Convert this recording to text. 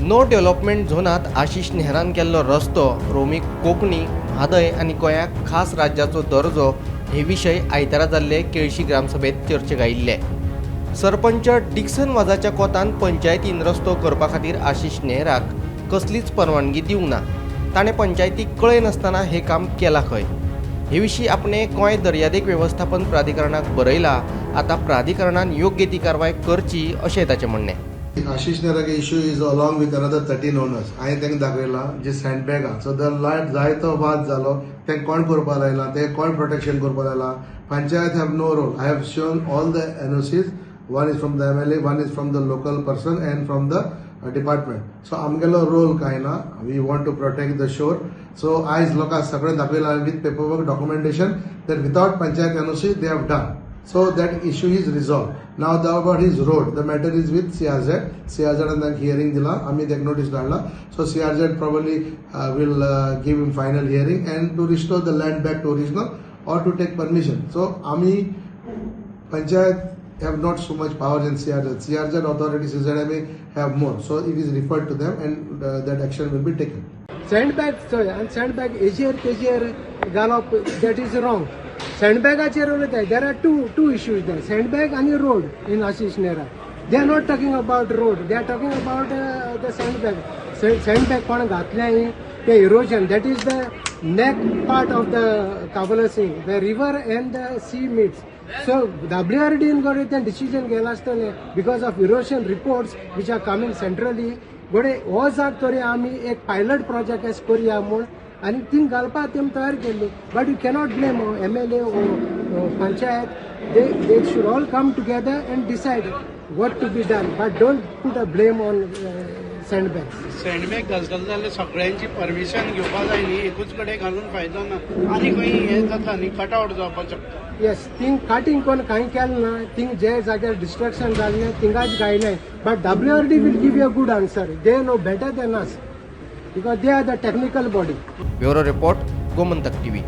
No development झोनात Ashish Nehran केल्लो रस्तो Romney Konkani Mhadei आनी गोंयाक खास राज्याचो दर्जो हे विशय आयतारा जाल्ले केळशी ग्रामसभेत चर्चेक आयिल्ले. सरपंच डिक्सन वाजाच्या कोतान पंचायतीन रस्तो करपा खातीर आशिष नेहराक कसलीच परवानगी दिवंक ना. ताणें पंचायतीक कळय नासतना हे काम केलां खंय. हे विशीं आपणे गोंय दर्यादेग वेवस्थापन प्राधिकरणाक बरयला. आता प्राधिकरणान योग्य ती कारवाय करची अशें ताचें म्हणणें. आशिष नेहरागे issue is along with another 13 owners. हांवें तांकां दाखयलां जे सँडबॅगां सो जायतो वाद जालो ते कोण करपा लायला ते कोण प्रोटेक्शन करपा लायला. Panchayat have no role. I have shown all the NOCs. One is from the MLA, one is from the local person and from the department. So आमगेलो रोल कांय ना. We want to protect the shore. So आयज लोकांक सगळें दाखयलां with paperwork documentation that without panchayat NOC they have done. So that issue is resolved. Now about his road, the matter is with CRZ. CRZ and then hearing dila. Ami take notice dala. So CRZ probably will give him final hearing and to restore the land back to original or to take permission. So Ami Panchayat have not so much power in CRZ. CRZ authorities CZMA have more. So it is referred to them and that action will be taken. Sandbag easier gallop, that is wrong. Sandbagaचेर उलयताय. There are two issues there. Sandbag and road in Ashish Nehra. They are not talking about road. They are talking about the sandbag. Sandbag कोण घातले ते erosion. That is the neck part of the Kabala Singh. The river and the sea meets. So WRD got it decision घेला आसतले because of erosion reports which are coming centrally. गोडे हो जाग तरी आमी एक पायलट प्रोजेक्ट एस करूया म्हूण आनी थिंग घालपा तेम तयार केल्ली. But you cannot blame MLA or panchayat. They should all come together and decide what to be done, but don't put a blame on sandbags. सँडबॅग घालतले जाल्यार सगळ्यांची परमिशन घेवपा जाय न्ही. एकूच कडेन घालून फायदो ना. आनी खंय हें जाता न्ही कटआउट जावपा शकता. Yes, थिंग काटिंग कोण कांय केलें ना. थिंग जे जाग्यार डिस्ट्रक्शन जाल्लें थिंगाच गायलें. But WRD will give you a good answer. They know better than us because they are the technical body. Bureau report Gomantak TV.